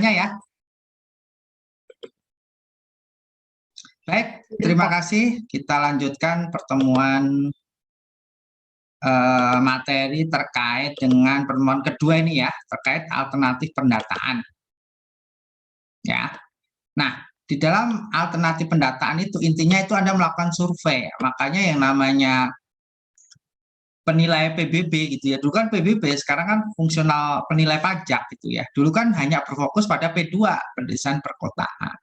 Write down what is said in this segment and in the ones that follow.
pertanyaannya ya. Baik, terima kasih. Kita lanjutkan pertemuan materi terkait dengan pertemuan kedua ini ya, terkait alternatif pendataan. Ya. Nah, di dalam alternatif pendataan itu intinya itu Anda melakukan survei. Makanya yang namanya penilai PBB gitu ya. Dulu kan PBB, sekarang kan fungsional penilai pajak gitu ya. Dulu kan hanya berfokus pada P2, pedesaan perkotaan.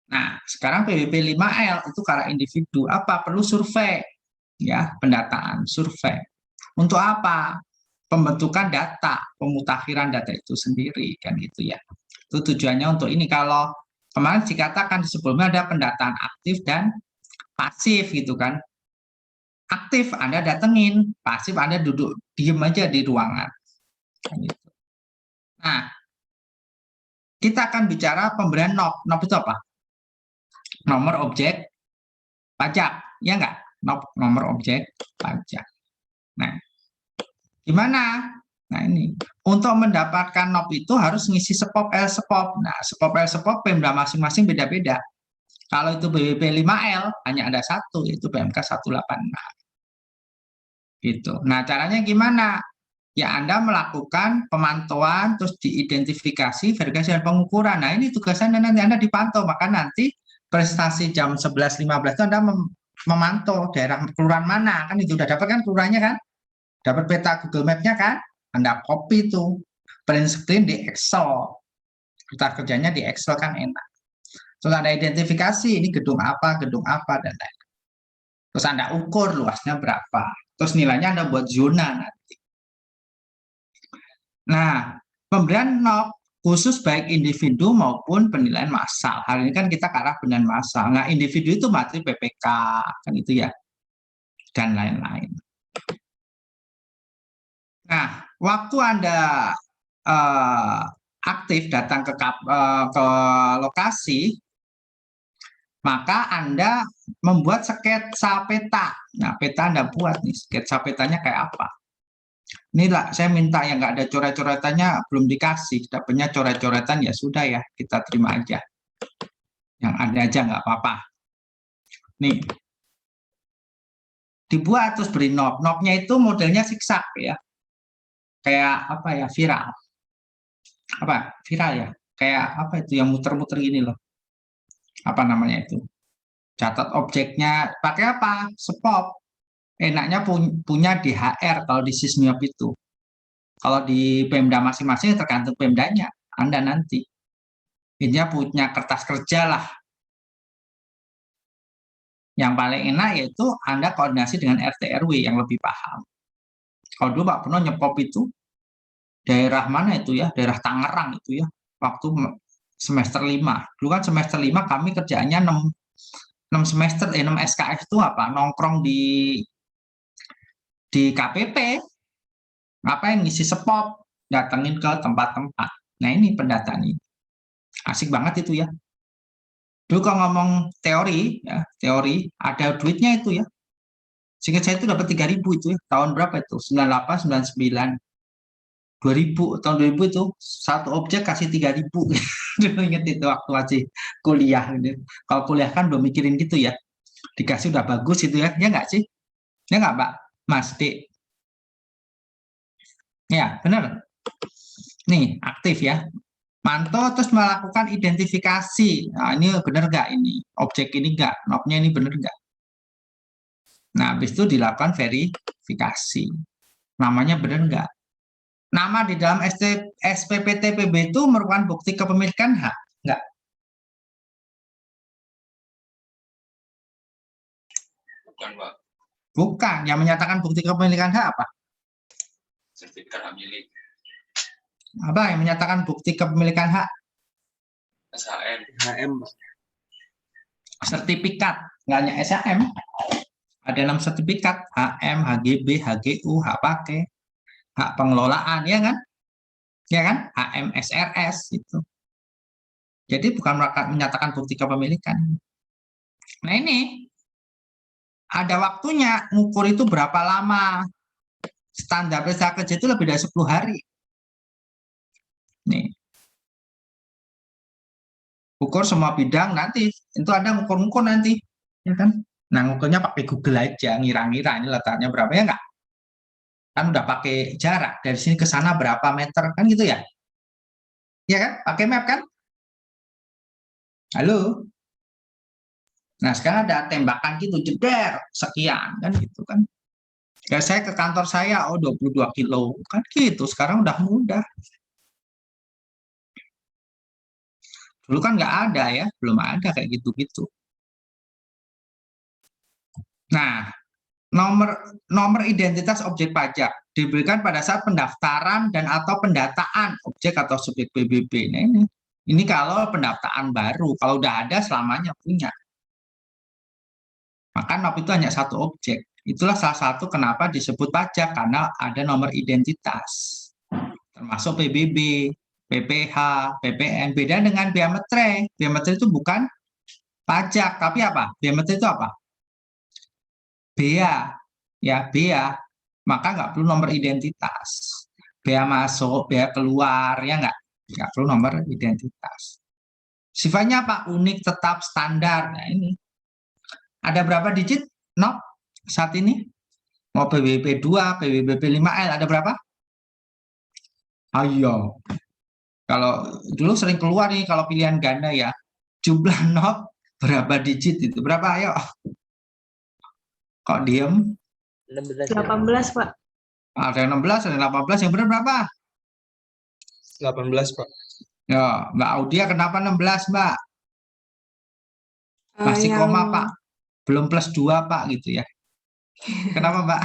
Nah, sekarang PBB 5L itu karena individu apa? Perlu survei ya, pendataan, survei. Untuk apa? Pembentukan data, pemutakhiran data itu sendiri kan gitu ya. Itu tujuannya untuk ini. Kalau kemarin dikatakan sebelumnya ada pendataan aktif dan pasif gitu kan. Aktif Anda datengin, pasif Anda duduk diem aja di ruangan. Gitu. Nah, kita akan bicara pemberian NOP. NOP itu apa? Nomor objek pajak, ya enggak? NOP, nomor objek pajak. Nah, gimana? Nah ini, untuk mendapatkan NOP itu harus ngisi SPOP, LSPOP. Nah, SPOP, LSPOP Pemda masing-masing beda-beda. Kalau itu BBP 5L, hanya ada satu, yaitu PMK 186. Gitu. Nah, caranya gimana? Ya, Anda melakukan pemantauan, terus diidentifikasi, verifikasi, dan pengukuran. Nah, ini tugasnya nanti Anda dipantau. Maka nanti prestasi jam 11.15 itu Anda memantau daerah kelurahan mana. Kan itu udah dapat kan kelurahannya kan? Dapat peta Google Map-nya kan? Anda copy itu, print screen di Excel. Kita kerjanya di Excel kan enak. Terus Anda identifikasi, ini gedung apa, dan lain-lain. Terus Anda ukur luasnya berapa. Terus nilainya Anda buat zona nanti. Nah, pemberian NOP khusus baik individu maupun penilaian massal. Hari ini kan kita ke arah penilaian massal. Nah, individu itu materi PPK, kan itu ya. Dan lain-lain. Nah, waktu Anda aktif datang ke lokasi, maka Anda membuat sketsa peta. Nah, peta Anda buat nih, sketsa petanya kayak apa. Ini lah, saya minta yang nggak ada coret-coretannya belum dikasih. Dapatnya coret-coretan ya sudah ya, kita terima aja. Yang ada aja nggak apa-apa. Nih, dibuat terus beri knob. Knobnya itu modelnya zigzag ya. Kayak apa ya, viral. Apa? Viral ya. Kayak apa itu yang muter-muter gini loh. Apa namanya itu? Catat objeknya pakai apa? Spop. Enaknya punya DHR kalau di Sismiop itu. Kalau di Pemda masing-masing tergantung Pemdanya. Anda nanti. Intinya punya kertas kerja lah. Yang paling enak yaitu Anda koordinasi dengan RT RW yang lebih paham. Kalau dulu Pak Purno nyepop itu daerah mana itu ya? Daerah Tangerang itu ya. Waktu semester 5. Dulu kan semester 5 kami kerjaannya 6 semester 6 SKS itu apa? Nongkrong di KPP. Ngapain ngisi spop, datengin ke tempat-tempat. Nah, ini pendataan ini. Asik banget itu ya. Dulu kalau ngomong teori ya, teori ada duitnya itu ya. Singkat saya itu dapat 3.000 itu ya. Tahun berapa itu? 98, 99. 2000, tahun 2000 itu satu objek kasih 3.000. Dulu inget itu waktu masih kuliah gitu. Kalau kuliah kan belum mikirin gitu ya. Dikasih udah bagus itu ya. Ya nggak sih? Ya nggak, Pak? Mas D. Ya, benar. Nih, aktif ya. Mantau terus melakukan identifikasi. Nah, ini benar nggak ini? Objek ini nggak? Knobnya ini benar nggak? Nah, habis itu dilakukan verifikasi. Namanya benar nggak? Nama di dalam SPPT PB itu merupakan bukti kepemilikan hak? Nggak? Bukan, Pak. Bukan. Yang menyatakan bukti kepemilikan hak apa? Sertifikat hak milik. Apa yang menyatakan bukti kepemilikan hak? SHM. HM. Sertifikat. Nggak hanya SHM. Ada 6 sertifikat. HM, HGB, HGU, hak pakai, hak pengelolaan, ya kan? Ya kan? HMSRS itu. Jadi bukan menyatakan bukti kepemilikan. Nah ini ada waktunya, ngukur itu berapa lama. Standar periksa kerja itu lebih dari 10 hari. Nih. Ukur semua bidang nanti itu ada ngukur-ngukur nanti, ya kan? Nah, ngukurnya pakai Google aja, ngira-ngira ini letaknya berapa ya enggak? Kan udah pakai jarak dari sini ke sana berapa meter kan gitu ya? Ya kan? Pakai map kan? Halo. Nah, sekarang ada tembakan gitu, jeder, sekian kan gitu kan. Ya saya ke kantor saya, oh 22 kilo kan gitu. Sekarang udah mudah. Dulu kan nggak ada ya, belum ada kayak gitu-gitu. Nah, nomor nomor identitas objek pajak diberikan pada saat pendaftaran dan atau pendataan objek atau subjek PBB. Nah, ini kalau pendaftaran baru, kalau udah ada selamanya punya. Maka NOP itu hanya satu objek. Itulah salah satu kenapa disebut pajak karena ada nomor identitas. Termasuk PBB, PPH, PPN. Beda dengan bea metre. Bea metre itu bukan pajak, tapi apa? Bea metre itu apa? Bea, ya bea, maka nggak perlu nomor identitas. Bea masuk, bea keluar, ya nggak perlu nomor identitas. Sifatnya apa? Unik, tetap, standar. Nah ini ada berapa digit? No, saat ini mau PBB 2, PBB 5L ada berapa? Ayo, kalau dulu sering keluar nih kalau pilihan ganda ya, jumlah not berapa digit itu? Berapa? Ayo, kok diem? 18, Pak. Ada yang 16, ada yang 18, yang benar berapa? 18, Pak. Ya, Mbak Audia kenapa 16, Mbak? Masih yang koma, Pak. Belum plus 2, Pak, gitu ya. Kenapa, Mbak?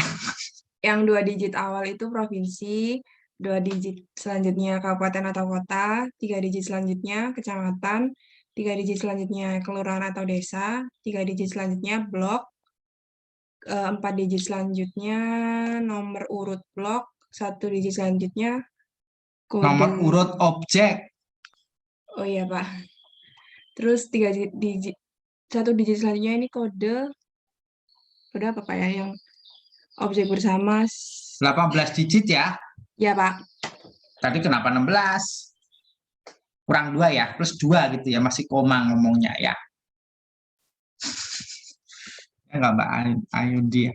yang 2 digit awal itu provinsi, 2 digit selanjutnya kabupaten atau kota, 3 digit selanjutnya kecamatan, 3 digit selanjutnya kelurahan atau desa, 3 digit selanjutnya blok, 4 digit selanjutnya nomor urut blok, 1 digit selanjutnya kode. Nomor urut objek. Oh iya, Pak. Terus 3 digit 1 digit selanjutnya ini kode apa, Pak ya? Yang objek bersama. 18 digit ya. Ya, Pak. Tadi kenapa 16? Kurang 2 ya, plus 2 gitu ya. Masih koma ngomongnya ya. Ya nggak, Mbak Ayundi ya.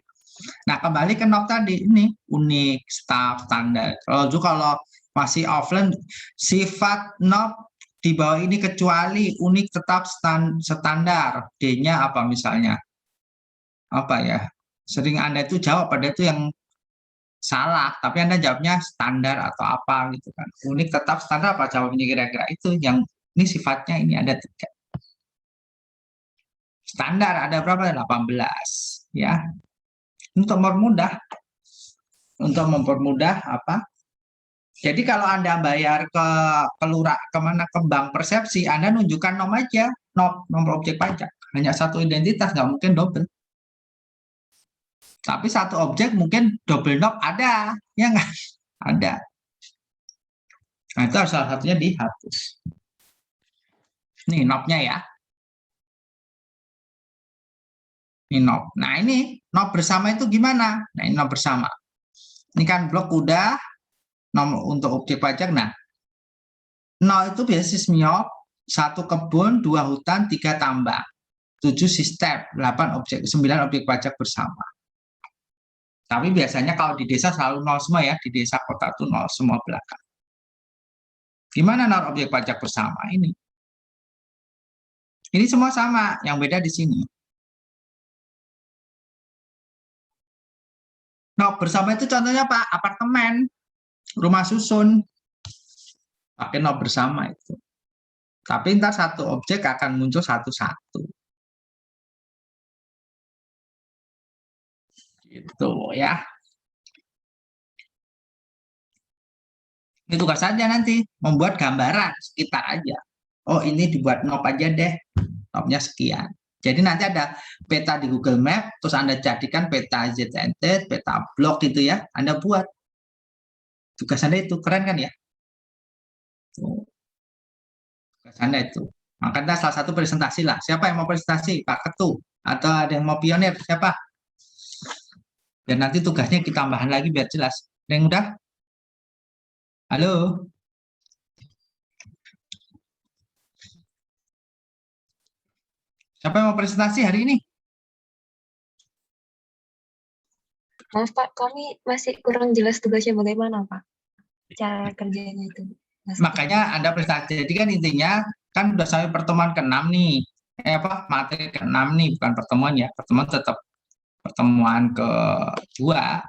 Nah, kembali ke NOP tadi. Ini unik, staff, standar. Kalau masih offline, sifat NOP di bawah ini kecuali unik tetap standar. D-nya apa misalnya? Apa ya? Sering Anda itu jawab pada itu yang salah, tapi Anda jawabnya standar atau apa gitu kan. Unik tetap standar apa jawabnya kira-kira itu yang ini sifatnya ini ada 3. Standar ada berapa? 18 ya. Untuk mempermudah apa? Jadi kalau Anda bayar ke kemana ke bank persepsi, Anda nunjukkan nom aja, nomor objek pajak. Hanya satu identitas, nggak mungkin double. Tapi satu objek mungkin double knob ada, ya nggak? Ada. Nah, itu salah satunya dihapus. Nih knobnya ya. Ini knob. Nah ini knob bersama itu gimana? Nah ini knob bersama. Ini kan blok udah, nomor untuk objek pajak. Nah, 0 itu basis miop, 1 kebun, 2 hutan, 3 tambang, 7 sistem, 8 objek, 9 objek pajak bersama. Tapi biasanya kalau di desa selalu 0 semua ya, di desa kota itu 0 semua belakang. Gimana 0 objek pajak bersama ini? Ini semua sama, yang beda di sini. Nah, bersama itu contohnya Pak, apartemen, rumah susun, pakai no bersama itu. Tapi ntar satu objek akan muncul satu-satu. Gitu ya. Ini tugas saja nanti, membuat gambaran sekitar aja. Oh ini dibuat nop aja deh, nopnya sekian. Jadi nanti ada peta di Google Map, terus Anda jadikan peta ZNT, peta blok gitu ya, Anda buat. Tugas Anda itu, keren kan ya? Tugas Anda itu. Makanya salah satu presentasi lah. Siapa yang mau presentasi? Pak Ketu. Atau ada yang mau pionir? Siapa? Dan nanti tugasnya kita tambahan lagi biar jelas. Ada yang udah? Halo? Siapa yang mau presentasi hari ini? Maaf Pak, kami masih kurang jelas tugasnya bagaimana Pak? Cara kerjanya itu. Mas. Makanya Anda presentasi. Jadi kan intinya kan udah sampai pertemuan ke-6 nih. Materi ke-6 nih, bukan pertemuan ya. Pertemuan tetap pertemuan kedua.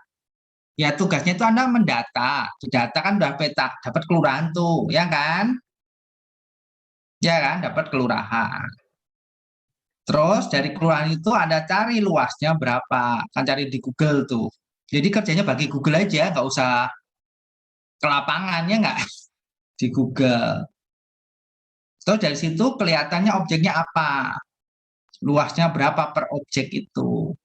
Ya tugasnya itu Anda mendata. Di data kan udah peta, dapat kelurahan tuh, ya kan? Ya kan, dapat kelurahan. Terus dari kelurahan itu Anda cari luasnya berapa. Kan cari di Google tuh. Jadi kerjanya bagi Google aja, nggak usah ke lapangan, ya nggak? Di Google. Terus dari situ kelihatannya objeknya apa. Luasnya berapa per objek itu.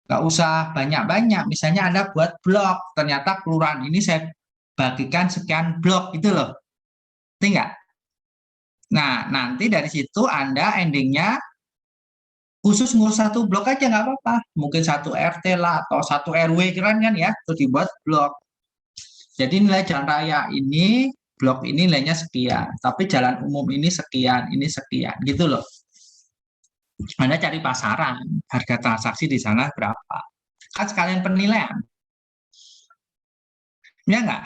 Nggak usah banyak-banyak. Misalnya Anda buat blok, ternyata kelurahan ini saya bagikan sekian blok, gitu loh. Ngerti nggak? Nah, nanti dari situ Anda endingnya khusus ngurus satu blok aja nggak apa-apa. Mungkin satu RT lah, atau satu RW keren kan ya, itu dibuat blok. Jadi nilai jalan raya ini, blok ini nilainya sekian. Tapi jalan umum ini sekian, gitu loh. Anda cari pasaran, harga transaksi di sana berapa. Kan sekalian penilaian. Ya nggak?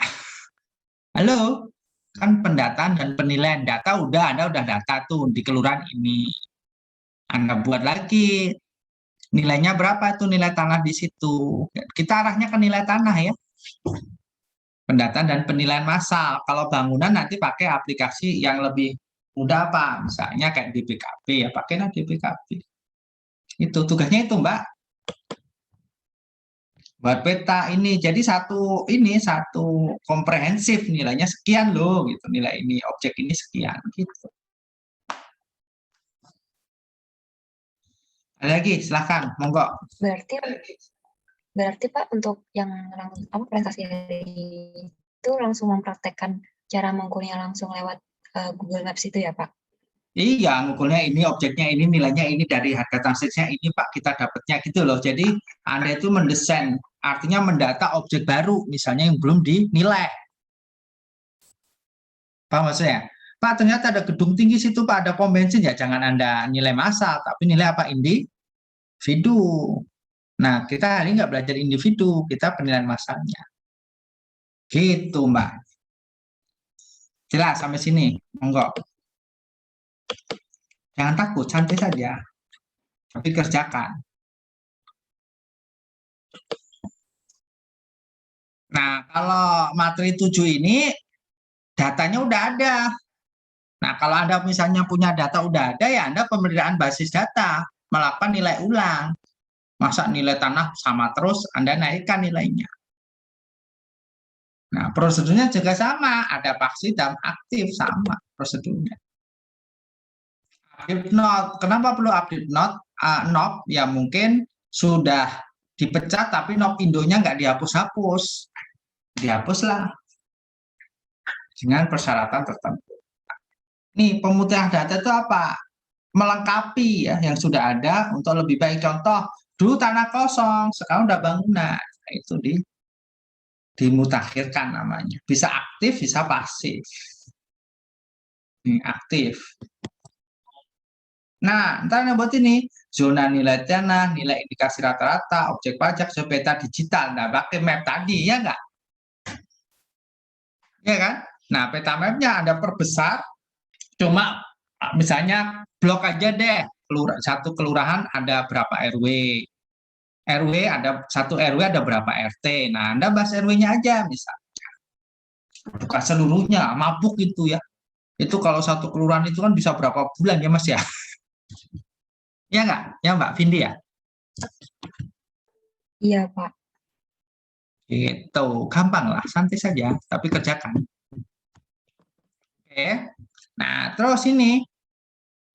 Halo? Kan pendataan dan penilaian. Data Anda udah data tuh di kelurahan ini. Anda buat lagi. Nilainya berapa itu nilai tanah di situ. Kita arahnya ke nilai tanah ya. Pendataan dan penilaian massal. Kalau bangunan nanti pakai aplikasi yang lebih mudah apa? Misalnya kayak DPKP ya, pakailah DPKP. Itu tugasnya itu, Mbak. Buat peta ini. Jadi satu komprehensif nilainya sekian loh gitu. Nilai ini objek ini sekian gitu. Ada lagi, silahkan, monggo. Berarti Pak untuk yang presentasi itu langsung mempraktekkan cara mengukurnya langsung lewat Google Maps itu ya Pak? Iya, ngukurnya ini, objeknya ini, nilainya ini, dari harga transaksinya ini Pak, kita dapatnya gitu loh. Jadi Anda itu mendesain, artinya mendata objek baru, misalnya yang belum dinilai. Paham maksudnya? Pak, ternyata ada gedung tinggi situ Pak, ada pom bensin, ya jangan Anda nilai massal, tapi nilai apa? Individu. Nah, kita hari ini nggak belajar individu, kita penilaian massalnya. Gitu, Mbak. Jelas sampai sini? Monggo. Jangan takut, santai saja. Tapi kerjakan. Nah, kalau materi 7 ini, datanya udah ada. Nah, kalau Anda misalnya punya data udah ada, ya Anda pemeriksaan basis data, melakukan nilai ulang. Masa nilai tanah sama terus, Anda naikkan nilainya. Nah, prosedurnya juga sama, ada pasif dan aktif, sama prosedurnya. Update note, kenapa perlu update note? Knob ya mungkin sudah dipecat, tapi knob Indonya nggak dihapus-hapus. Dihapuslah dengan persyaratan tertentu. Nih, pemutihan data itu apa? Melengkapi ya yang sudah ada untuk lebih baik. Contoh, dulu tanah kosong, sekarang udah bangunan. Nah, itu dimutakhirkan namanya. Bisa aktif, bisa pasif. Ini aktif. Nah, ntar buat ini zona nilai tanah, nilai indikasi rata-rata, objek pajak, peta digital. Nah, pakai map tadi ya nggak? Ya kan? Nah, peta mapnya Anda perbesar, cuma misalnya blok aja deh, satu kelurahan ada berapa RW, satu RW ada berapa RT. Nah, Anda bahas RW-nya aja misalnya. Bukan seluruhnya, mabuk itu ya. Itu kalau satu kelurahan itu kan bisa berapa bulan ya Mas ya? Ya nggak? Ya Mbak Vindi ya? Iya Pak. Itu gampang lah, santai saja, tapi kerjakan. Oke. Nah, terus ini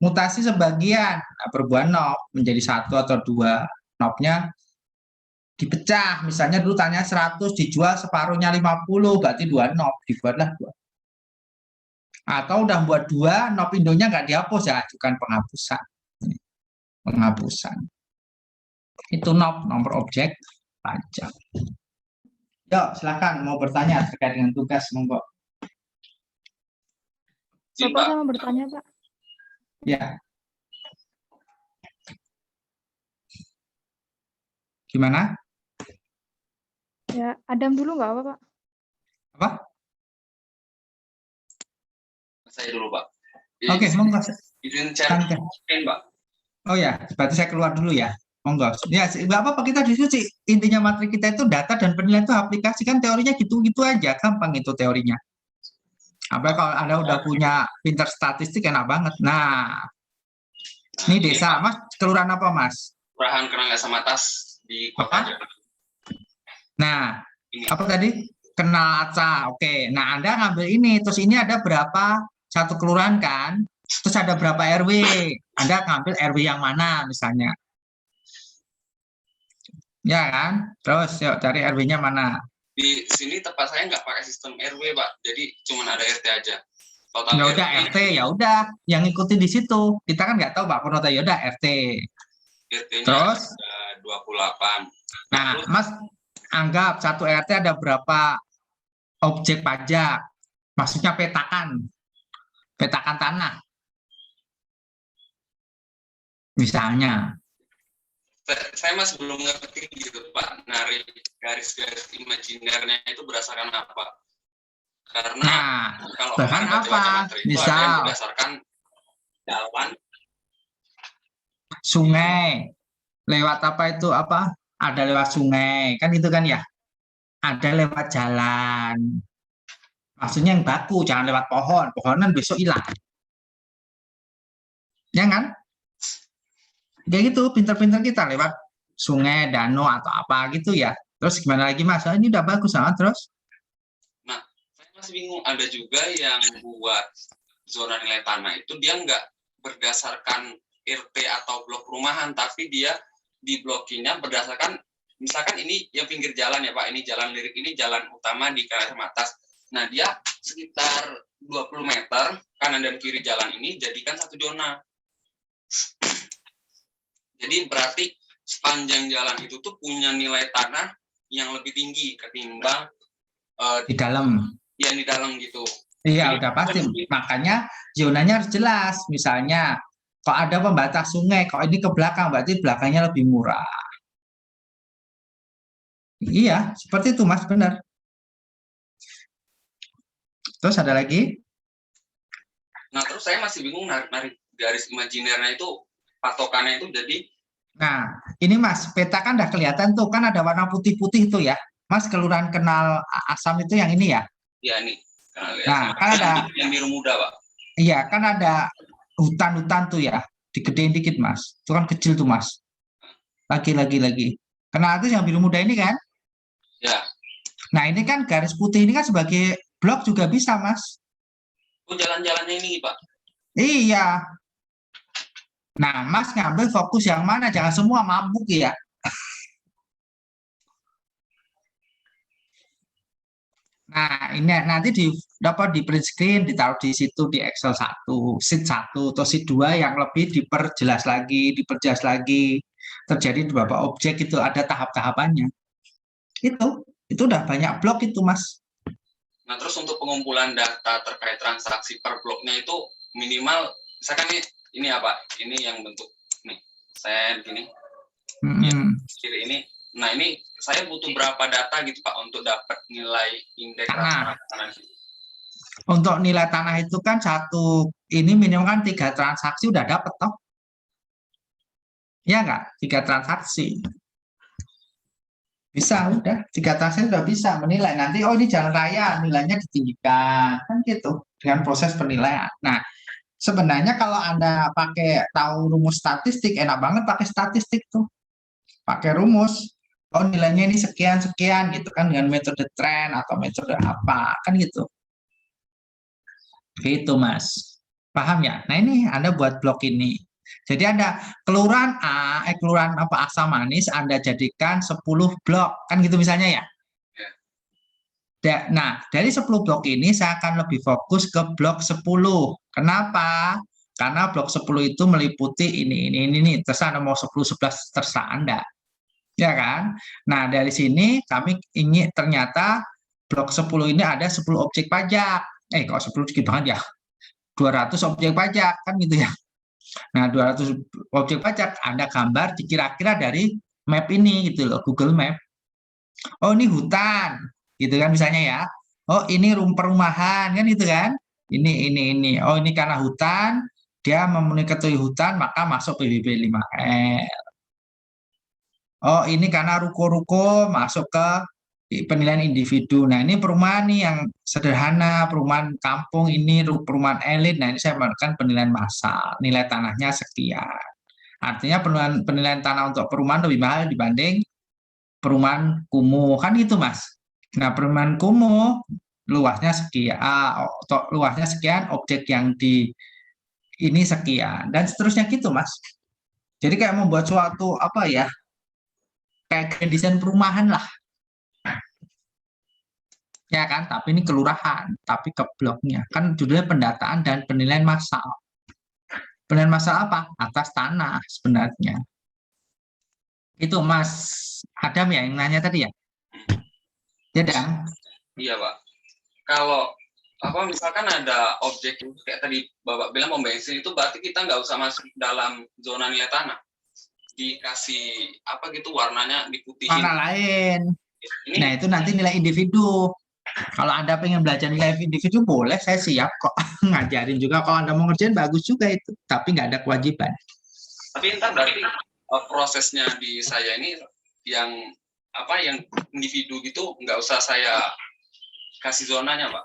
mutasi sebagian, nah, perubahan knob menjadi 1 atau 2. Knobnya dipecah, misalnya dulu tanya 100 dijual separuhnya 50, berarti 2 knob, dibuatlah 2. Atau udah buat 2, knob Indonya nggak dihapus ya, ajukan penghapusan. Penghapusan. Itu knob, nomor objek pajak. Yuk, silakan mau bertanya terkait dengan tugas, monggo. Izin, Bapak Pak. saya mau bertanya, Pak. Ya. Gimana? Ya, Adam dulu nggak apa, Pak? Apa? Saya dulu, Pak. Oke, monggo. Izin share Santai. screen, Pak. Oh ya, berarti saya keluar dulu ya. Monggo. Ya, nggak apa-apa, kita diskusi. Intinya materi kita itu data dan penilaian itu aplikasi, kan teorinya gitu-gitu aja, gampang itu teorinya. Apalagi kalau Anda udah punya pinter statistik, enak banget. Nah, ini desa, Mas, kelurahan apa, Mas? Kelurahan Kenanggasa Matas di Kota Apa? Jakarta. Nah, Ini. apa tadi? Kenal Aca. Oke. Nah, Anda ngambil ini, terus ini ada berapa? Satu kelurahan kan? Terus ada berapa RW? Anda ngambil RW yang mana misalnya? Ya kan? Terus yuk cari RW-nya mana? Di sini tempat saya nggak pakai sistem RW, Pak. Jadi cuma ada RT aja. Total Ya udah RT, ya udah yang ikutin di situ. Kita kan nggak tahu Pak Purnoto, ya udah RT. RT-nya Terus? ada 28. Nah, Mas anggap satu RT ada berapa objek pajak? Maksudnya petakan tanah. Misalnya. Saya masih belum ngerti gitu, Pak. Narik garis-garis imajinernya itu berdasarkan apa? Karena Nah, kalau bahan kemarin baca-baca apa? materi itu ada yang Misal berdasarkan jalan. sungai. Lewat apa itu apa? Ada lewat sungai, kan itu kan ya? Ada lewat jalan. Maksudnya yang baku, jangan lewat pohon. Pohonan besok hilang. Ya kan? Kayak gitu, pinter-pinter kita lewat sungai, danau, atau apa gitu ya. Terus gimana lagi Mas? Oh, ini udah bagus banget terus. Nah, saya masih bingung. Ada juga yang buat zona nilai tanah itu dia nggak berdasarkan RT atau blok perumahan, tapi dia diblokinya berdasarkan, misalkan ini yang pinggir jalan ya Pak, ini jalan lirik, ini jalan utama di Kenanggasa Matas. Nah, dia sekitar 20 meter kanan dan kiri jalan ini jadikan satu zona. Jadi berarti sepanjang jalan itu tuh punya nilai tanah yang lebih tinggi ketimbang Di dalam. yang di dalam gitu. Iya, udah pasti. Makanya zonanya harus jelas. Misalnya, kalau ada pembatas sungai, kalau ini ke belakang, berarti belakangnya lebih murah. Iya, seperti itu Mas, benar. Terus ada lagi? Nah, terus saya masih bingung narik garis imajinernya itu, patokannya itu jadi. Nah, ini Mas, peta kan udah kelihatan tuh, kan ada warna putih-putih itu ya. Mas, kelurahan Kenal Asam itu yang ini ya? Ya, ini. Nah, kan ada. Yang biru muda, Pak. Iya, kan ada hutan-hutan tuh ya. Digedein dikit Mas. Itu kan kecil tuh Mas. Lagi. Kenal itu yang biru muda ini kan? Ya. Nah, ini kan garis putih ini kan sebagai blok juga bisa Mas. Oh, jalan-jalannya ini, Pak. Iya. Nah, Mas ngambil fokus yang mana? Jangan semua mabuk ya. Nah, ini nanti dapat di print screen, ditaruh di situ di Excel 1, sheet 1 atau sheet 2 yang lebih diperjelas lagi. Terjadi di beberapa objek itu ada tahap-tahapannya. Itu udah banyak blok itu, Mas. Nah, terus untuk pengumpulan data terkait transaksi per bloknya itu minimal, misalkan ini apa? Ini yang bentuk nih. Saya begini. Ya, kiri ini. Nah, ini saya butuh berapa data gitu Pak untuk dapat nilai indeks tanah. Untuk nilai tanah itu kan ini minimal kan 3 transaksi udah dapat toh. Ya enggak? 3 transaksi. Bisa, udah 3 transaksi udah bisa menilai. Nanti oh ini jalan raya, nilainya ditinggikan. Kan gitu dengan proses penilaian. Nah, sebenarnya kalau Anda tahu rumus statistik, enak banget pakai statistik tuh. Pakai rumus. Oh nilainya ini sekian gitu kan dengan metode tren atau metode apa kan gitu. Gitu Mas. Paham ya? Nah ini Anda buat blok ini. Jadi Anda kelurahan kelurahan Asam Manis Anda jadikan 10 blok kan gitu misalnya ya. Nah, dari 10 blok ini saya akan lebih fokus ke blok 10. Kenapa? Karena blok 10 itu meliputi ini terserah mau 10 11 terserah Anda. Ya kan? Nah, dari sini kami ingin ternyata blok 10 ini ada 10 objek pajak. Kok 10 sedikit banget ya? 200 objek pajak kan gitu ya. Nah, 200 objek pajak Anda gambar kira-kira dari map ini gitu loh, Google Map. Oh ini hutan, gitu kan misalnya ya. Oh ini perumahan kan gitu kan. Ini. Oh ini karena hutan, dia memenuhi kriteria hutan maka masuk PBB 5L. Oh ini karena ruko-ruko masuk ke penilaian individu. Nah ini perumahan nih yang sederhana, perumahan kampung ini, perumahan elit. Nah ini saya melakukan penilaian massal, nilai tanahnya sekian. Artinya penilaian tanah untuk perumahan lebih mahal dibanding perumahan kumuh, kan gitu Mas. Nah perumahan kumuh luasnya sekian, luasnya sekian, objek yang di ini sekian, dan seterusnya gitu Mas. Jadi kayak membuat suatu apa ya, kayak desain perumahan lah. Ya kan, tapi ini kelurahan, tapi ke bloknya. Kan judulnya pendataan dan penilaian massal. Penilaian massal apa? Atas tanah sebenarnya. Itu Mas Adam ya yang nanya tadi ya? Ya Dam? Iya Pak. Kalau misalkan ada objek kayak tadi Bapak bilang pom bensin, itu berarti kita nggak usah masuk dalam zona nilai tanah. Dikasih gitu warnanya diputihin. Warna lain. Ini, nah itu nanti nilai individu. Kalau Anda pengen belajar nilai individu boleh, saya siap kok ngajarin juga. Kalau Anda mau ngerjain bagus juga itu, tapi nggak ada kewajiban. Tapi entar berarti prosesnya di saya ini yang individu gitu nggak usah saya kasih zonanya Pak?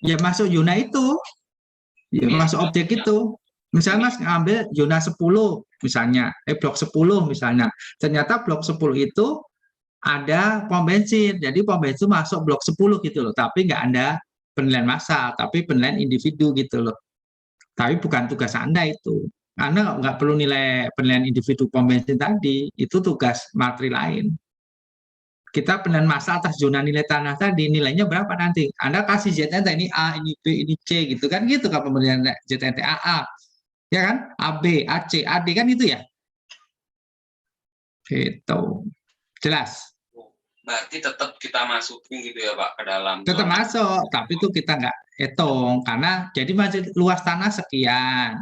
Ya masuk zona itu, ya masuk objek itu. Misalnya Mas ngambil zona 10 misalnya, blok 10 misalnya. Ternyata blok 10 itu ada pom bensin, jadi pom bensin masuk blok 10 gitu loh, tapi nggak ada penilaian massal, tapi penilaian individu gitu loh. Tapi bukan tugas Anda itu. Anda nggak perlu nilai penilaian individu pom bensin tadi, itu tugas materi lain. Kita penilaian massal atas zona nilai tanah tadi, nilainya berapa nanti? Anda kasih ZNT ini A, ini B, ini C gitu kan, gitu kan pemberian ZNT AA. Ya kan? AB, AC, AD kan itu ya? Gitu. Jelas? Berarti tetap kita masukin gitu ya Pak ke dalam. Tetap masuk, tapi itu kita nggak hitung karena jadi masih luas tanah sekian,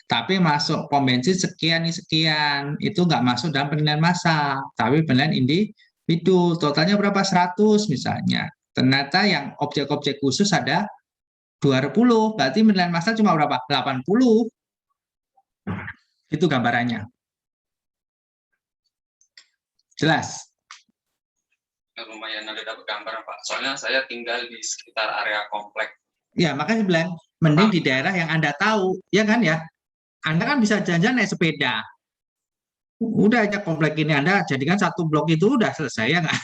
tapi masuk pom bensin sekian nih sekian, itu nggak masuk dalam penilaian massal, tapi penilaian individu. Totalnya berapa? 100 misalnya. Ternyata yang objek-objek khusus ada 20, berarti penilaian massal cuma berapa? 80. Itu gambarannya. Jelas? Lumayan ada dapat gambar Pak. Soalnya saya tinggal di sekitar area komplek. Ya, makanya saya bilang mending di daerah yang Anda tahu, ya kan ya? Anda kan bisa jalan-jalan naik sepeda. Udah aja komplek ini Anda jadikan satu blok itu udah selesai ya nggak?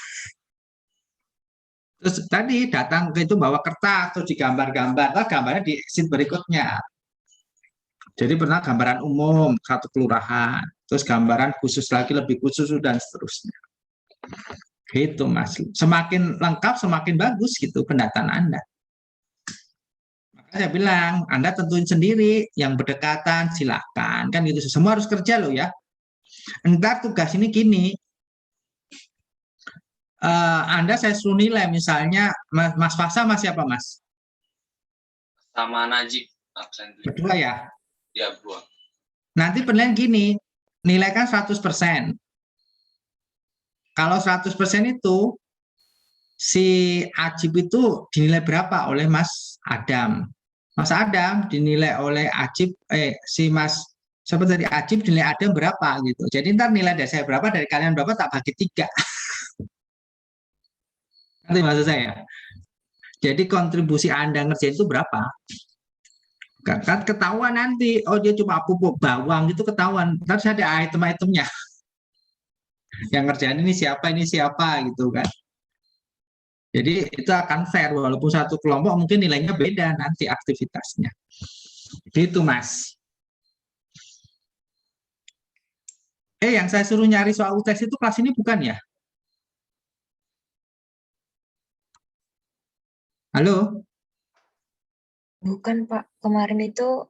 Terus tadi datang ke itu bawa kertas atau digambar-gambar, lah gambarnya di sheet berikutnya. Jadi pernah gambaran umum satu kelurahan, terus gambaran khusus lagi lebih khusus dan seterusnya. Gitu Mas. Semakin lengkap semakin bagus gitu pendataan Anda. Makanya saya bilang Anda tentuin sendiri yang berdekatan silahkan kan gitu. Semua harus kerja loh ya. Entar tugas ini gini. Anda saya suruh nilai misalnya Mas Fasa Mas siapa Mas? Sama Najib. Berdua ya? Ya berdua. Nanti penilaian gini, nilaikan 100%. Kalau 100% itu si Ajib itu dinilai berapa oleh Mas Adam? Mas Adam dinilai oleh Ajib, si Mas siapa tadi Ajib dinilai Adam berapa gitu. Jadi ntar nilai dari saya berapa, dari kalian berapa tak bagi 3. Nanti maksud saya. Jadi kontribusi Anda ngerjain itu berapa? Kan ketahuan nanti, oh dia cuma pupuk bawang itu ketahuan. Terus ada item-itemnya. Yang ngerjain ini siapa gitu kan. Jadi itu akan fair walaupun satu kelompok mungkin nilainya beda nanti aktivitasnya. Gitu Mas. Yang saya suruh nyari soal UTS itu kelas ini bukan ya? Halo? Bukan Pak, kemarin itu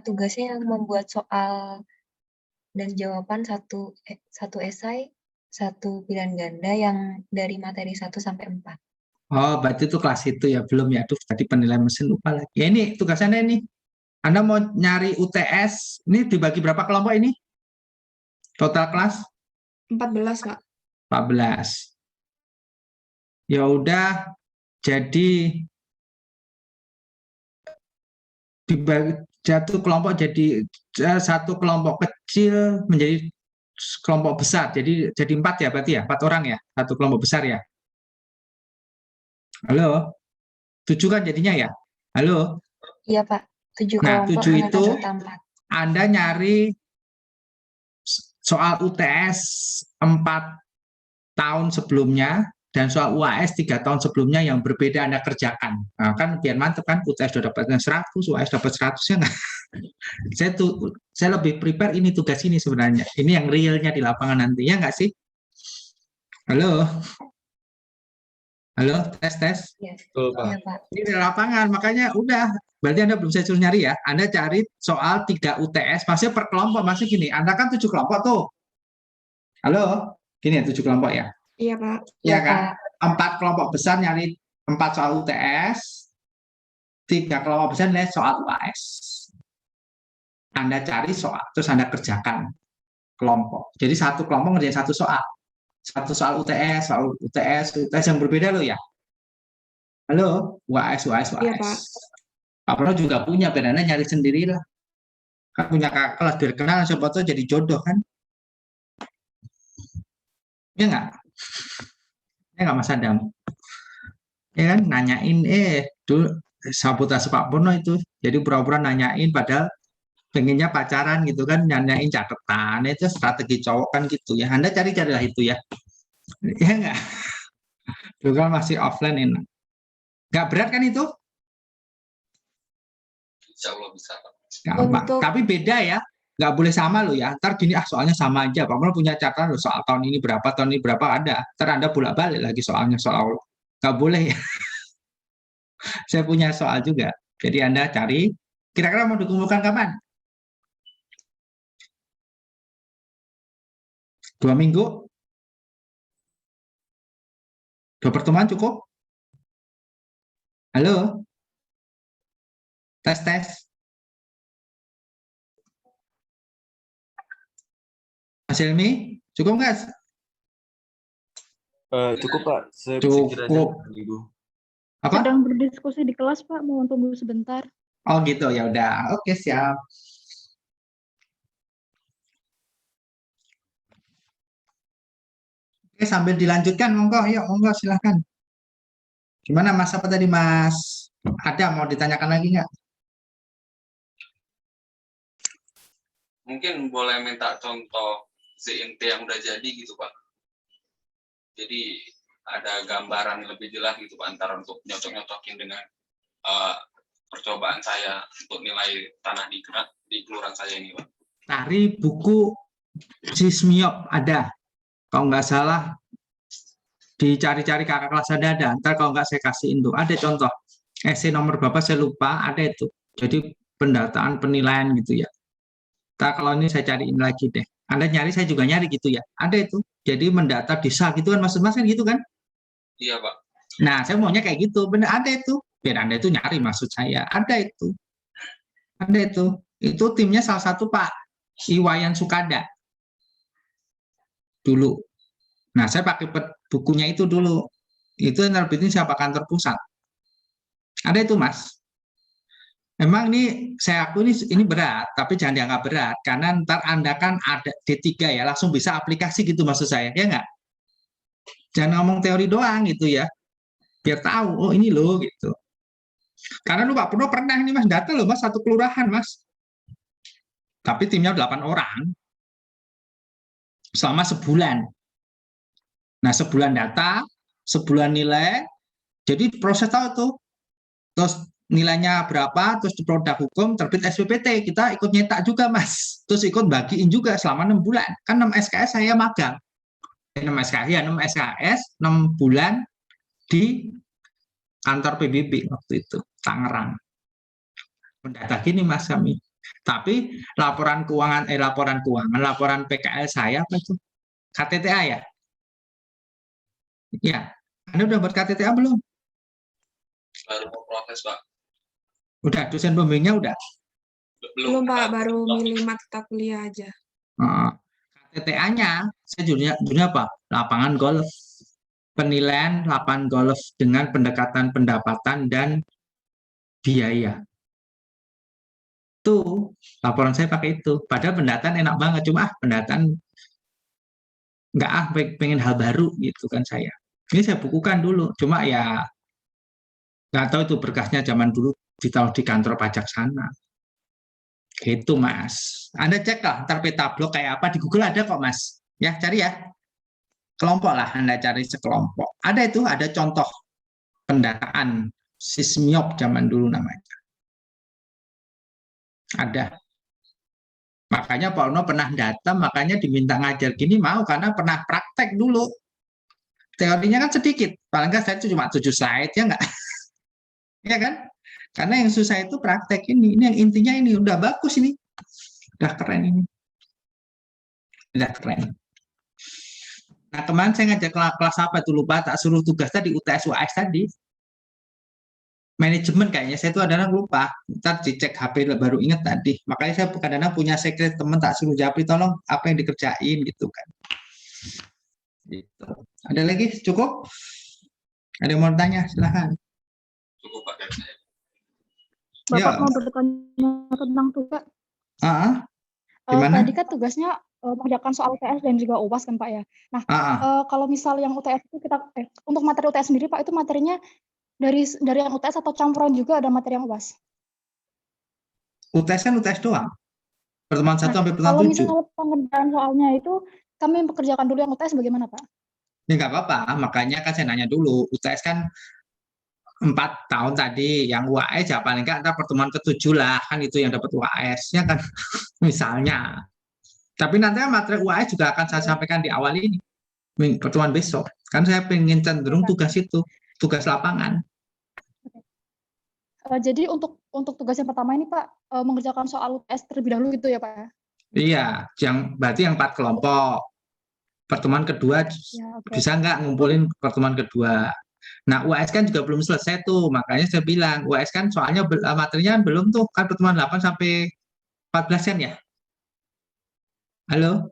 tugasnya yang membuat soal dan jawaban satu esai, satu pilihan ganda yang dari materi 1 sampai 4. Oh, berarti itu kelas itu ya, belum ya. Aduh, tadi penilaian mesin lupa lagi. Ya ini tugasannya ini. Anda mau nyari UTS, ini dibagi berapa kelompok ini? Total kelas? 14, Pak. 14. Ya udah, jadi dibagi satu kelompok kecil menjadi kelompok besar. Jadi 4 ya berarti ya, 4 orang ya, satu kelompok besar ya. Halo, 7 kan jadinya ya. Halo. Iya, Pak. 7 Nah, kelompok 7 dengan itu peserta 4. Anda nyari soal UTS 4 tahun sebelumnya dan soal UAS 3 tahun sebelumnya yang berbeda Anda kerjakan. Nah, kan biar mantep kan, UTS sudah dapat 100, UAS dapat 100 ya nggak? Saya lebih prepare ini tugas ini sebenarnya. Ini yang realnya di lapangan nanti, ya nggak sih? Halo? Halo, tes. Iya, Betul, iya, Pak. Ini di lapangan, makanya udah. Berarti Anda belum saya suruh nyari ya. Anda cari soal 3 UTS, maksudnya per kelompok. Maksudnya gini, Anda kan 7 kelompok tuh. Halo? Gini ya, 7 kelompok ya? Iya, Pak. Iya Iya, kan? Pak. 4 kelompok besar nyari 4 soal UTS, 3 kelompok besar nyari soal UAS. Anda cari soal, terus Anda kerjakan kelompok. Jadi satu kelompok ngerjain satu soal. Satu soal UTS yang berbeda loh ya. Halo, UAS. Iya, Pak. Pak Prono juga punya, biar Anda nyari sendiri lah. Kan punya kakak kelas biar kenal, siapa tahu jadi jodoh kan. Ya nggak? Ya nggak Mas Adam? Ya kan, nanyain, dulu sabotase Pak Prono itu. Jadi pura-pura nanyain, padahal pengennya pacaran gitu kan, nanyain catatan. Itu strategi cowok kan gitu ya. Anda carilah itu ya. Ya nggak? Dulu kan masih offline ini. Nggak berat kan itu? Insya Allah bisa, Pak. Gampang. Untuk Tapi beda ya. Nggak boleh sama loh ya. Ntar gini, soalnya sama aja. Pak Prono punya catatan loh, soal tahun ini berapa ada. Ntar Anda bolak-balik lagi soalnya soal. Nggak boleh ya. Saya punya soal juga. Jadi Anda cari, kira-kira mau dikumpulkan kapan? 2 minggu? 2 pertemuan cukup? Halo? Tes. Mas Helmi, cukup nggak? Cukup Pak, saya pikir aja Cukup. Ibu. Apa? Sedang berdiskusi di kelas, Pak. Mau tunggu sebentar. Oh gitu, ya udah. Oke, siap. Oke, sambil dilanjutkan, monggo, silahkan. Gimana Mas, apa tadi Mas? Ada mau ditanyakan lagi nggak? Mungkin boleh minta contoh ZNT yang udah jadi gitu, Pak. Jadi ada gambaran lebih jelas gitu, Pak, antara untuk nyocok-nyocokin dengan percobaan saya untuk nilai tanah di kelurahan saya ini, Pak. Cari buku Sismiop ada. Kalau nggak salah, dicari-cari kakak kelas ada. Ntar kalau nggak saya kasihin tuh. Ada contoh. Esai nomor berapa saya lupa, ada itu. Jadi pendataan penilaian gitu ya. Ntar kalau ini saya cariin lagi deh. Anda nyari, saya juga nyari gitu ya. Ada itu. Jadi mendata desa gitu kan, maksud-mas kan gitu kan? Iya, Pak. Nah, saya maunya kayak gitu. Bener, ada itu. Biar Anda itu nyari, maksud saya. Ada itu. Itu timnya salah satu Pak Iwayan Sukada. Dulu. Nah, saya pakai bukunya itu dulu. Itu yang nerbitin siapa, kantor pusat. Ada itu, Mas. Memang ini saya akui ini berat, tapi jangan dianggap berat. Karena ntar Anda kan ada D3 ya, langsung bisa aplikasi gitu maksud saya. Ya nggak? Jangan ngomong teori doang gitu ya. Biar tahu, oh ini loh gitu. Karena lu Pak Purno pernah ini Mas, data loh Mas, satu kelurahan Mas. Tapi timnya 8 orang. Selama sebulan. Nah, sebulan data, sebulan nilai. Jadi proses tahu tuh. Terus nilainya berapa, terus di produk hukum terbit SPPT, kita ikut nyetak juga Mas. Terus ikut bagiin juga selama 6 bulan. Kan 6 SKS saya magang. 6 SKS ya, 6 SKS, 6 bulan di kantor PBB waktu itu, Tangerang. Mendata gini Mas kami. Tapi laporan PKL saya apa itu? KTTA ya? Ya, Anda udah buat KTTA belum? Baru mau proses, Pak. Udah, dosen pembimbingnya udah? Belum, Pak. Baru milih mata kuliah aja. TTA-nya, saya judulnya apa? Lapangan golf. Penilaian lapangan golf dengan pendekatan pendapatan dan biaya. Tuh, laporan saya pakai itu. Padahal pendataan enak banget, cuma pendataan nggak pengen hal baru gitu kan saya. Ini saya bukukan dulu, cuma ya nggak tahu itu berkasnya zaman dulu ditaruh di kantor pajak sana. Gitu Mas. Anda cek lah, ntar peta blok kayak apa di Google ada kok Mas. Ya cari ya. Kelompok lah, Anda cari sekelompok. Ada itu, ada contoh pendataan sismiop zaman dulu namanya. Ada. Makanya Pak Uno pernah datang, makanya diminta ngajar gini mau, karena pernah praktek dulu. Teorinya kan sedikit, paling nggak saya itu cuma 7 slide, ya nggak? Ya kan? Karena yang susah itu praktek ini yang intinya ini, udah bagus ini. Udah keren ini. Udah keren. Nah, kemarin saya ngajak kelas apa itu lupa, tak suruh tugas tadi UTS UAS tadi. Manajemen kayaknya saya itu ada lupa. Ntar dicek HP baru ingat tadi. Makanya saya kadang-kadang punya secret teman tak suruh jawab, tolong apa yang dikerjain gitu kan. Gitu. Ada lagi? Cukup? Ada yang mau tanya? Silahkan. Cukup Pak dari saya. Bapak Ya. mau bertanya tentang tugas. Gimana? Tadi kan tugasnya mengerjakan soal UTS dan juga UAS kan Pak ya. Nah, kalau misal yang UTS itu kita untuk materi UTS sendiri Pak, itu materinya dari yang UTS atau campuran juga ada materi yang UAS? UTS kan UTS doang. Pertemuan 1 sampai pertemuan Kalau 7. misalnya pengerjaan soalnya itu kami pekerjakan dulu yang UTS bagaimana Pak? Ya nggak apa-apa, makanya kan saya nanya dulu. UTS kan 4 tahun tadi, yang UAS ya paling nggak antar pertemuan ke-7 lah, kan itu yang dapat UAS-nya kan, misalnya. Tapi nanti materi UAS juga akan saya sampaikan di awal ini, pertemuan besok. Kan saya pengen cenderung tugas itu, tugas lapangan. Jadi untuk tugas yang pertama ini Pak, mengerjakan soal UTS terlebih dahulu gitu ya Pak? Iya, berarti yang 4 kelompok. Pertemuan kedua Ya, oke. bisa nggak ngumpulin pertemuan kedua. Nah, UAS kan juga belum selesai tuh, makanya saya bilang, UAS kan soalnya materinya belum tuh, kan pertemuan 8 sampai 14 kan ya? Halo?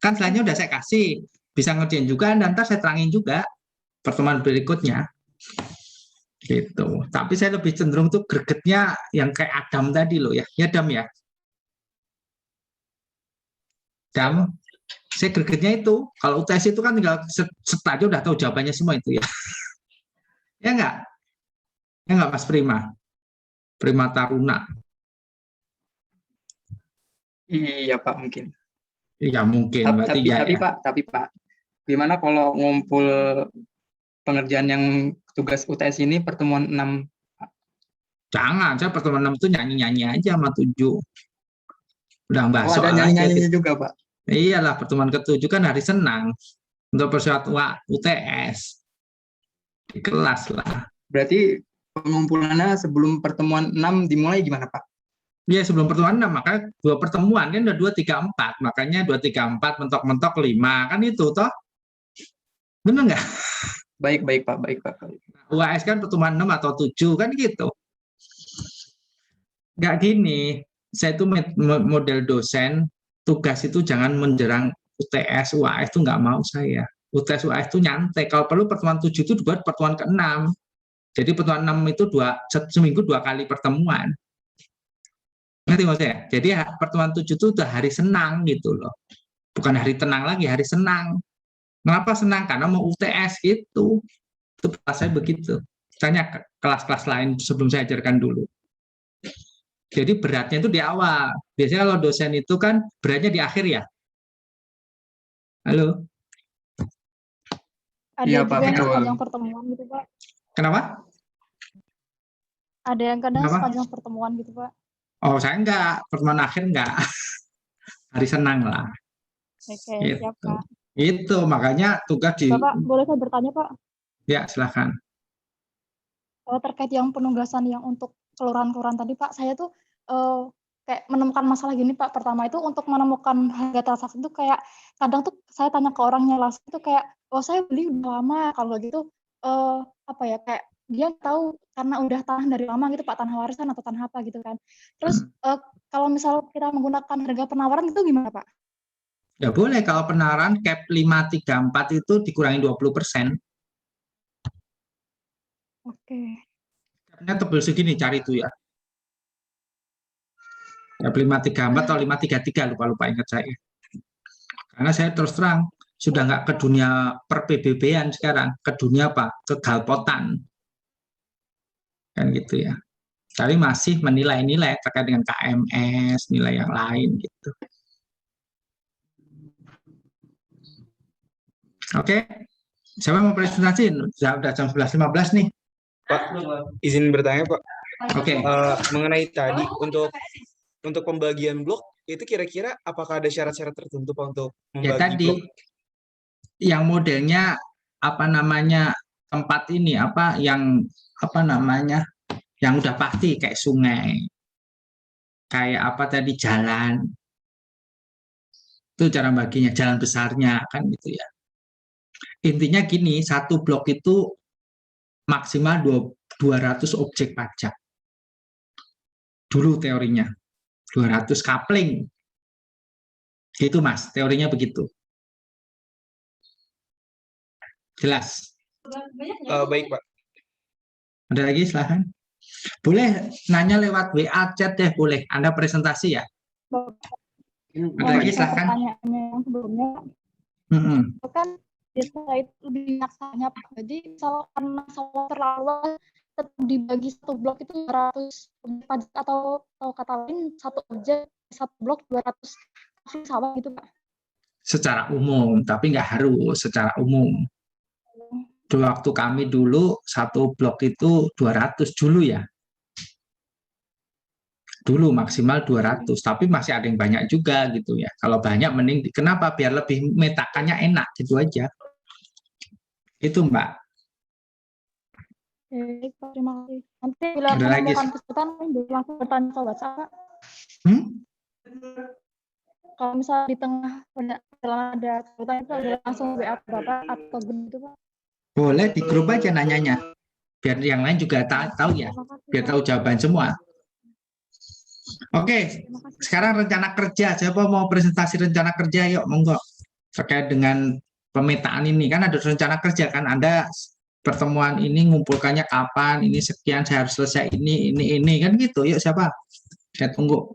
Kan selanjutnya udah saya kasih, bisa ngerjain juga, dan ntar saya terangin juga pertemuan berikutnya. Gitu. Tapi saya lebih cenderung tuh gregetnya yang kayak Adam tadi loh ya. Ya Adam ya? Adam, saya gregetnya itu, kalau UTS itu kan tinggal set aja udah tahu jawabannya semua itu ya. Ya enggak? Ya enggak Mas Prima? Prima Taruna. Iya Pak mungkin. Iya mungkin. Tapi Pak, gimana kalau ngumpul pengerjaan yang tugas UTS ini pertemuan 6? Jangan, saya pertemuan 6 itu nyanyi-nyanyi aja sama 7. Udah bahas ada nyanyi-nyanyinya juga Pak? Iyalah, pertemuan ke-7 kan hari senang. Untuk persiapan UTS. Di kelas lah. Berarti pengumpulannya sebelum pertemuan 6 dimulai gimana Pak? Iya, sebelum pertemuan 6, maka 2 pertemuan, kan udah 2, 3, 4. Makanya 2, 3, 4, mentok-mentok 5. Kan itu, toh? Bener nggak? Baik Pak. UAS kan pertemuan 6 atau 7, kan gitu. Nggak gini, saya itu model dosen, tugas itu jangan menjerang UTS, UAS itu nggak mau saya. UTS, UAS itu nyantai. Kalau perlu pertemuan 7 itu buat pertemuan ke-6. Jadi pertemuan 6 itu seminggu 2 kali pertemuan. Ngerti maksudnya? Jadi pertemuan 7 itu udah hari senang gitu loh. Bukan hari tenang lagi, hari senang. Kenapa senang? Karena mau UTS gitu. Itu kelas saya begitu. Tanya kelas-kelas lain sebelum saya ajarkan dulu. Jadi beratnya itu di awal. Biasanya kalau dosen itu kan beratnya di akhir ya. Halo? Ada juga yang sepanjang pertemuan gitu Pak. Kenapa? Ada yang kadang sepanjang pertemuan gitu Pak. Oh, saya enggak. Pertemuan akhir enggak. Hari senang lah. Oke, gitu. siap Pak. Itu makanya tugas di... Bapak, boleh saya bertanya Pak? Ya, silakan. Terkait yang penugasan yang untuk kelurahan-kelurahan tadi Pak, saya tuh kayak menemukan masalah gini Pak. Pertama itu untuk menemukan harga transaksi itu kayak kadang tuh saya tanya ke orangnya langsung itu kayak, oh saya beli udah lama, kalau gitu apa ya, kayak dia tahu karena udah tanah dari lama gitu Pak, tanah warisan atau tanah apa gitu kan. Terus kalau misal kita menggunakan harga penawaran itu gimana Pak? Ya boleh kalau penawaran cap 534 itu dikurangi 20%. Oke. Capnya tebel segini, cari itu ya. Cap 534 atau 533, lupa ingat saya. Karena saya terus terang sudah nggak ke dunia per PBB-an sekarang, ke dunia apa? Ke galpotan. Kan gitu ya. Tapi masih menilai-nilai terkait dengan KMS, nilai yang lain gitu. Oke, siapa mau presentasi? Udah jam 11.15 nih. Pak, izin bertanya Pak. Oke. Mengenai tadi untuk pembagian blok itu kira-kira apakah ada syarat-syarat tertentu Pak untuk Ya membagi tadi blok? yang modelnya apa namanya tempat ini yang udah pasti kayak sungai, kayak apa tadi jalan, itu cara baginya, jalan besarnya kan gitu ya. Intinya gini, satu blok itu maksimal 200 objek pajak. Dulu teorinya 200 coupling. Gitu Mas, teorinya begitu. Jelas? Baik Pak. Ada lagi silahkan. Boleh nanya lewat WA chat deh, boleh. Anda presentasi ya. Ada lagi silahkan. Pertanyaannya yang sebelumnya, itu kan desa itu lebih nyaksanya Pak. Jadi misalkan masalah terlalu tetap dibagi satu blok itu 200 objek pajak atau kata lain satu objek satu blok 200 sawah gitu Pak. Secara umum, tapi nggak harus secara umum. Waktu kami dulu satu blok itu 200 dulu ya. Dulu maksimal 200, tapi masih ada yang banyak juga gitu ya. Kalau banyak mending kenapa? Biar lebih metakannya enak gitu aja. Itu Mbak. Oke, Pak, terima kasih. Nanti bila Ada lagi? menemukan kesulitan, langsung bertanya ke WhatsApp. Kalau misalnya di tengah dalam ada kesulitan itu langsung WA Bapak atau gitu Pak. Boleh di grup aja nanyanya. Biar yang lain juga tahu ya. Biar tahu jawaban semua. Oke, sekarang rencana kerja. Siapa mau presentasi rencana kerja? Yuk, monggo. Terkait dengan pemetaan ini. Kan ada rencana kerja kan. Anda pertemuan ini ngumpulkannya kapan? Ini sekian, saya harus selesai ini. Kan gitu. Yuk, siapa? Saya tunggu.